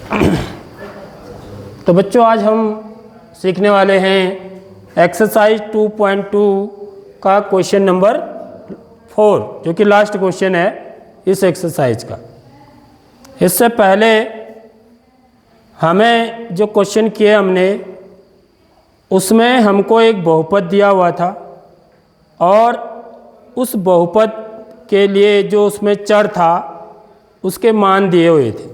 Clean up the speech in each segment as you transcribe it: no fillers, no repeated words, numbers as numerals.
तो बच्चों आज हम सीखने वाले हैं एक्सरसाइज 2.2 का क्वेश्चन नंबर 4, जो कि लास्ट क्वेश्चन है इस एक्सरसाइज का। इससे पहले हमें जो क्वेश्चन किए हमने, उसमें हमको एक बहुपद दिया हुआ था और उस बहुपद के लिए जो उसमें चर था उसके मान दिए हुए थे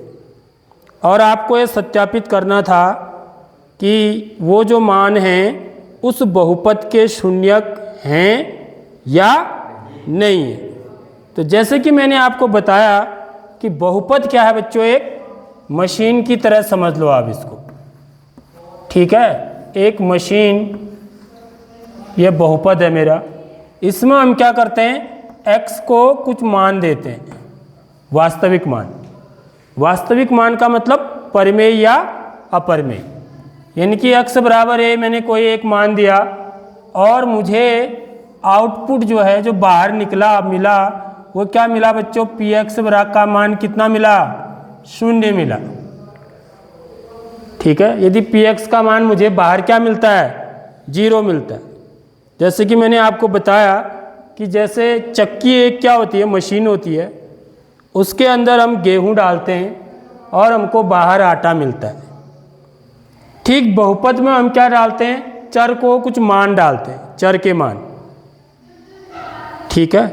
और आपको ये सत्यापित करना था कि वो जो मान हैं उस बहुपद के शून्यक हैं या नहीं है। तो जैसे कि मैंने आपको बताया कि बहुपद क्या है बच्चों, एक मशीन की तरह समझ लो आप इसको, ठीक है। एक मशीन, ये बहुपद है मेरा, इसमें हम क्या करते हैं, x को कुछ मान देते हैं, वास्तविक मान। वास्तविक मान का मतलब परिमेय या अपरिमेय, यानी कि x बराबर a मैंने कोई एक मान दिया और मुझे आउटपुट जो है, जो बाहर निकला मिला, वो क्या मिला बच्चों, px बराबर का मान कितना मिला, 0 मिला, ठीक है। यदि px का मान मुझे बाहर क्या मिलता है, 0 मिलता है। जैसे कि मैंने आपको बताया कि जैसे चक्की एक क्या होती है, मशीन होती है, उसके अंदर हम गेहूं डालते हैं और हमको बाहर आटा मिलता है। ठीक बहुपद में हम क्या डालते हैं, चर को कुछ मान डालते हैं, चर के मान, ठीक है।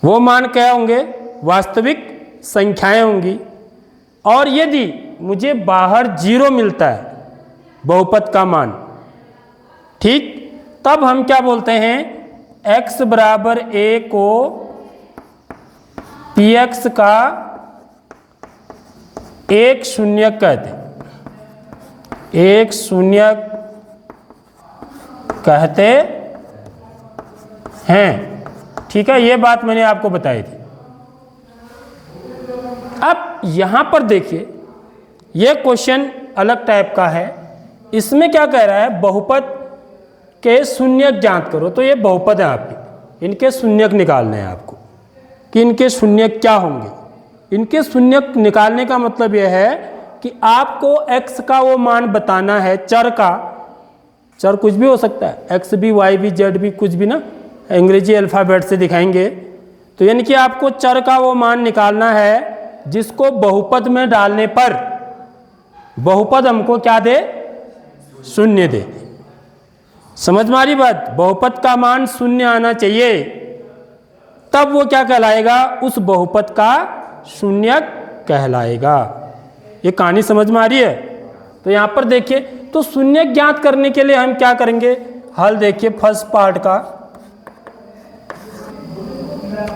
वो मान क्या होंगे, वास्तविक संख्याएं होंगी। और यदि मुझे बाहर 0 मिलता है बहुपद का मान, ठीक, तब हम क्या बोलते हैं, x बराबर a को px का एक शून्यक कहते हैं, एक शून्यक कहते हैं, ठीक है। ये बात मैंने आपको बताई थी। अब यहां पर देखिए, यह क्वेश्चन अलग टाइप का है। इसमें क्या कह रहा है, बहुपद के शून्यक ज्ञात करो। तो ये बहुपद है आपके, इनके शून्यक निकालने हैं आपको कि इनके शून्यक क्या होंगे। इनके शून्यक निकालने का मतलब यह है कि आपको x का वो मान बताना है, चर का, चर कुछ भी हो सकता है, x भी, y भी, z भी, कुछ भी ना, अंग्रेजी अल्फ़ाबेट से दिखाएंगे। तो यानी कि आपको चर का वो मान निकालना है जिसको बहुपद में डालने पर बहुपद हमको क्या दे, 0 दे। समझ में आ रही बात, बहुपद का मान 0 आना चाहिए, तब वो क्या कहलाएगा, उस बहुपद का शून्यक कहलाएगा। ये कहानी समझ में आ रही है। तो यहां पर देखिए, तो शून्यक ज्ञात करने के लिए हम क्या करेंगे, हल देखिए फर्स्ट पार्ट का।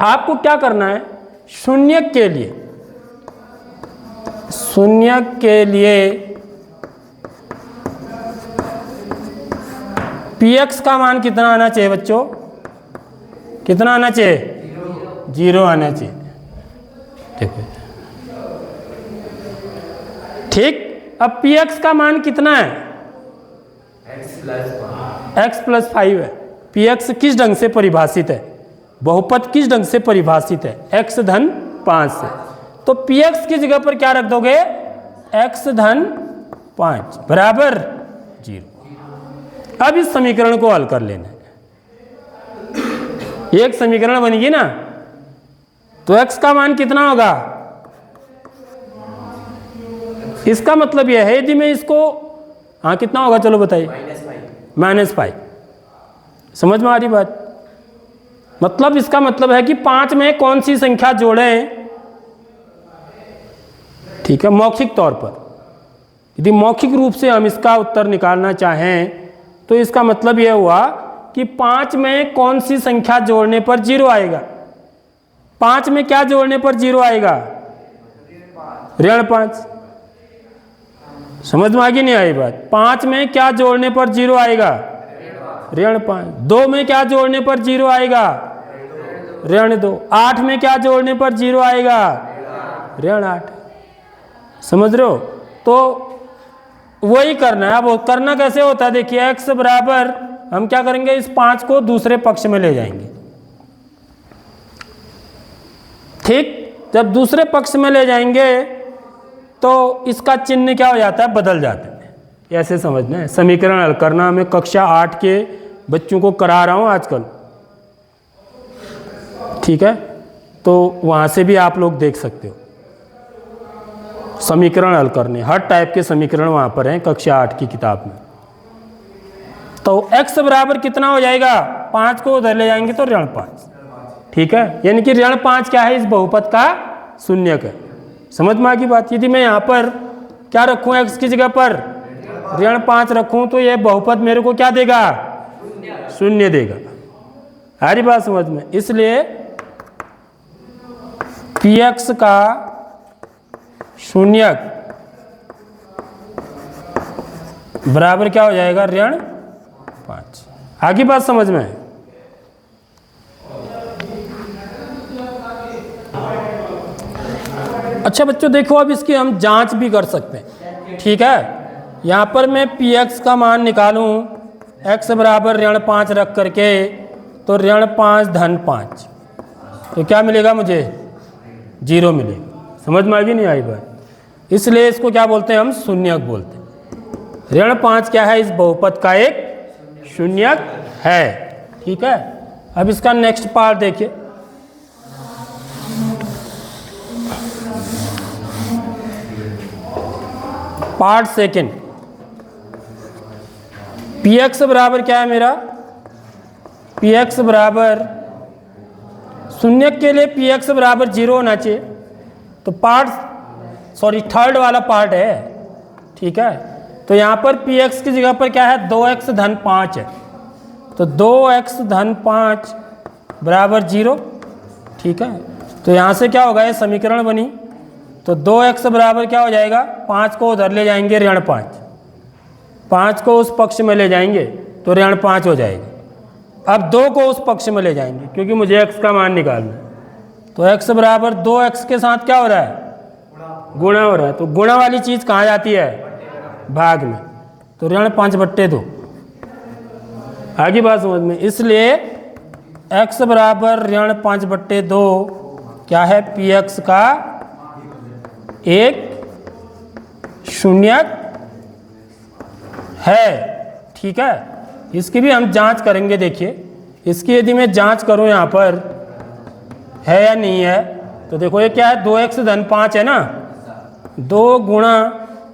आपको क्या करना है, शून्यक के लिए, शून्यक के लिए px का मान कितना आना चाहिए बच्चों, कितना आना चाहिए, 0 आना चाहिए, देखो, ठीक। अब px का मान कितना है, x प्लस 5 है। px किस ढंग से परिभाषित है, बहुपद किस ढंग से परिभाषित है, x धन 5 से। तो px की जगह पर क्या रख दोगे, x धन 5 बराबर 0। अब इस समीकरण को हल कर लेना है। एक समीकरण बनेगी ना, तो x का मान कितना होगा, इसका मतलब यह है, यदि मैं इसको, हाँ कितना होगा, चलो बताइए, -5। समझ में आ रही बात, मतलब इसका मतलब है कि 5 में कौन सी संख्या जोड़ें, ठीक है, मौखिक तौर पर। यदि मौखिक रूप से हम इसका उत्तर निकालना चाहें तो इसका मतलब यह हुआ कि 5 में कौन सी संख्या जोड़ने पर 0 आएगा। 5 में क्या जोड़ने पर 0 आएगा, ऋण 5। समझ में आ गई नहीं आई बात, 5 में क्या जोड़ने पर 0 आएगा, ऋण 5। 2 में क्या जोड़ने पर 0 आएगा, ऋण 2। 8 में क्या जोड़ने पर 0 आएगा, ऋण 8। समझ रहे हो, तो वही करना है। अब करना कैसे होता है, देखिए x बराबर, हम क्या करेंगे, इस 5 को दूसरे पक्ष में ले जाएंगे, ठीक। जब दूसरे पक्ष में ले जाएंगे तो इसका चिन्ह क्या हो जाता है, बदल जाता है। ऐसे समझना है। समीकरण हल करना मैं कक्षा 8 के बच्चों को करा रहा हूँ आजकल, ठीक है। तो वहाँ से भी आप लोग देख सकते हो समीकरण हल करने, हर टाइप के समीकरण वहाँ पर हैं कक्षा 8 की किताब में। तो x बराबर कितना हो जाएगा, 5 को उधर ले जाएंगे तो ऋण 5, ठीक है। यानी कि ऋण 5 क्या है, इस बहुपद का शून्यक है। समझ में आ गई बात। यदि मैं यहाँ पर क्या रखूँ, x की जगह पर ऋण 5 रखूँ तो यह बहुपद मेरे को क्या देगा, शून्य देगा। आ रही बात समझ में। इसलिए px का शून्यक बराबर क्या हो जाएगा, ऋण 5। आगे बात समझ में। अच्छा बच्चों देखो, अब इसकी हम जांच भी कर सकते हैं, ठीक है। यहाँ पर मैं px का मान निकालूं x बराबर ऋण 5 रख करके, तो ऋण 5 धन 5, तो क्या मिलेगा मुझे, 0 मिलेगा। समझ में आई नहीं आई बात। इसलिए इसको क्या बोलते हैं हम, शून्यक बोलते हैं। ऋण 5 क्या है, इस बहुपद का एक शून्यक है, ठीक है। अब इसका नेक्स्ट पार्ट देखिए। पार्ट सेकंड, px बराबर क्या है मेरा, px बराबर शून्यक के लिए px बराबर 0 होना चाहिए। तो थर्ड वाला पार्ट है, ठीक है। तो यहाँ पर px की जगह पर क्या है, 2x धन 5 है। तो 2x धन 5 बराबर 0, ठीक है। तो यहाँ से क्या होगा, ये समीकरण बनी। तो 2x बराबर क्या हो जाएगा, 5 को उधर ले जाएंगे ऋण 5, 5 को उस पक्ष में ले जाएंगे तो ऋण 5 हो जाएगा। अब 2 को उस पक्ष में ले जाएंगे क्योंकि मुझे x का मान निकालना है। तो x बराबर 2x के साथ क्या हो रहा है, गुणा हो रहा है। तो गुणा वाली चीज़ कहाँ जाती है, भाग में। तो ऋण 5/2। आगे बात समझ में। इसलिए x बराबर ऋण 5/2 क्या है, px का एक शून्यक है, ठीक है। इसकी भी हम जांच करेंगे। देखिए इसकी यदि मैं जांच करूं यहाँ पर है या नहीं है, तो देखो ये क्या है, 2x धन 5 है ना, 2 गुणा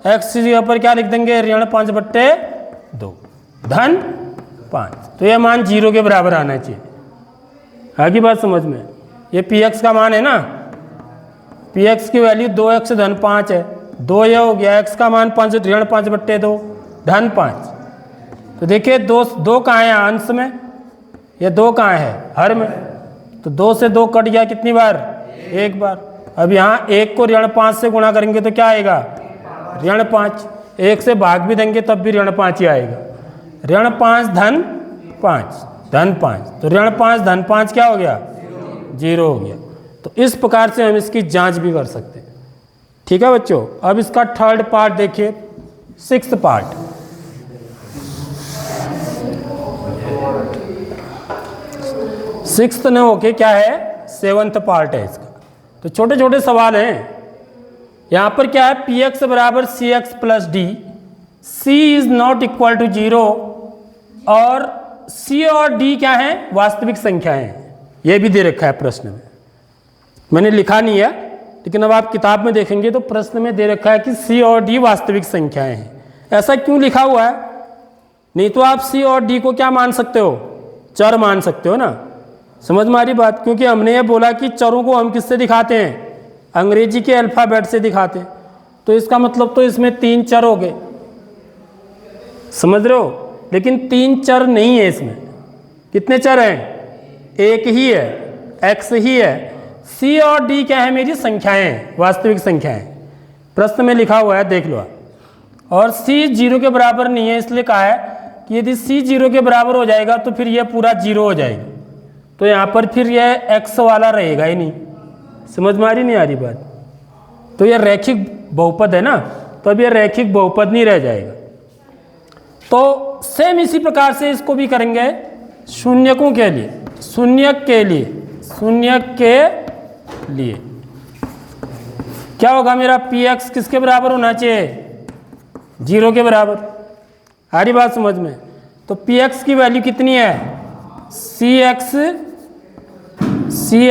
x की जगह पर क्या लिख देंगे, ऋण 5/2 धन 5। तो ये मान 0 के बराबर आना चाहिए। आगे बात समझ में। ये px का मान है ना, px की वैल्यू 2x धन 5 है, 2 ये हो गया, x का मान 5 ऋण 5/2 धन 5। तो देखिए 2 कहाँ है अंश में, ये 2 कहाँ है हर में। तो 2 से 2 कट गया कितनी बार, एक बार। अब यहाँ 1 को ऋण 5 से गुणा करेंगे तो क्या आएगा, ऋण 5। 1 से भाग भी देंगे तब भी ऋण 5 ही आएगा। ऋण 5 धन 5 धन 5, तो ऋण 5 धन 5 क्या हो गया, 0 हो गया। तो इस प्रकार से हम इसकी जांच भी कर सकते हैं, ठीक है बच्चों। अब इसका थर्ड पार्ट देखिए, 6th पार्ट। सिक्स्थ न होके क्या है, 7th पार्ट है इसका। तो छोटे छोटे सवाल हैं। यहाँ पर क्या है, px बराबर cx plus d, c is not equal to 0 और c और d क्या है, वास्तविक संख्याएं हैं। ये भी दे रखा है प्रश्न में, मैंने लिखा नहीं है लेकिन अब आप किताब में देखेंगे तो प्रश्न में दे रखा है कि c और d वास्तविक संख्याएं हैं। ऐसा क्यों लिखा हुआ है, नहीं तो आप c और d को क्या मान सकते हो, चर मान सकते हो ना। समझ में आ रही बात। क्योंकि हमने ये बोला कि चरों को हम किससे दिखाते हैं, अंग्रेजी के अल्फ़ाबेट से दिखाते हैं। तो इसका मतलब तो इसमें 3 चर हो गए, समझ रहे हो। लेकिन 3 चर नहीं है इसमें। कितने चर हैं, एक ही है, x ही है। c और d क्या है, मेरी संख्याएं, वास्तविक संख्याएं। प्रश्न में लिखा हुआ है, देख लो आप। और c 0 के बराबर नहीं है, इसलिए कहा है कि यदि c 0 के बराबर हो जाएगा तो फिर यह पूरा 0 हो जाएगा। तो यहाँ पर फिर यह x वाला रहेगा ही नहीं। समझ में आ रही नहीं आ रही बात। तो यह रैखिक बहुपद है ना, तो अब यह रैखिक बहुपद नहीं रह जाएगा। तो सेम इसी प्रकार से इसको भी करेंगे शून्यकों के लिए, शून्यक के लिए क्या होगा मेरा पी एक्स किसके बराबर होना चाहिए, 0 के बराबर। आ रही बात समझ में। तो पी एक्स की वैल्यू कितनी है, सी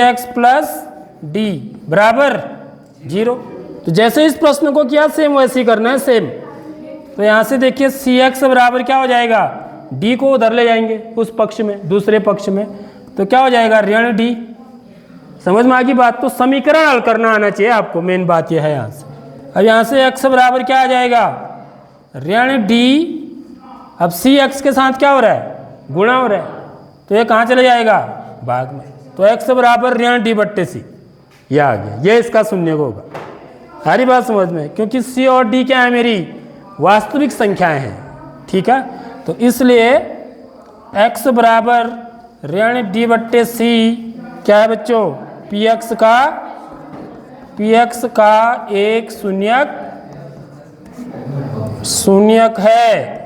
एक्स प्लस डी बराबर 0। तो जैसे इस प्रश्न को किया सेम वैसे ही करना है, सेम। तो यहाँ से देखिए सी एक्स बराबर क्या हो जाएगा, डी को उधर ले जाएंगे उस पक्ष में, दूसरे पक्ष में, तो क्या हो जाएगा ऋण डी। समझ में आ गई बात। तो समीकरण हल करना आना चाहिए आपको, मेन बात यह है यहाँ से। अब यहाँ से x बराबर क्या आ जाएगा, ऋण डी। अब सी एक्स के साथ क्या हो रहा है, गुणा हो रहा है, तो ये कहाँ चले जाएगा, भाग में। तो x बराबर ऋण डी बट्टे सी, यह आ गया, ये इसका शून्य को होगा। सारी बात समझ में, क्योंकि c और d क्या है, मेरी वास्तविक संख्याएं हैं, ठीक है। तो इसलिए x बराबर ऋण डी बट्टे सी क्या है बच्चों, पी एक्स का एक शून्यक है,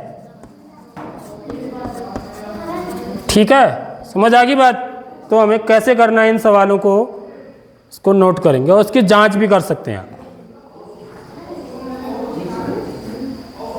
ठीक है। समझ आ गई बात। तो हमें कैसे करना है इन सवालों को, इसको नोट करेंगे और उसकी जांच भी कर सकते हैं आप।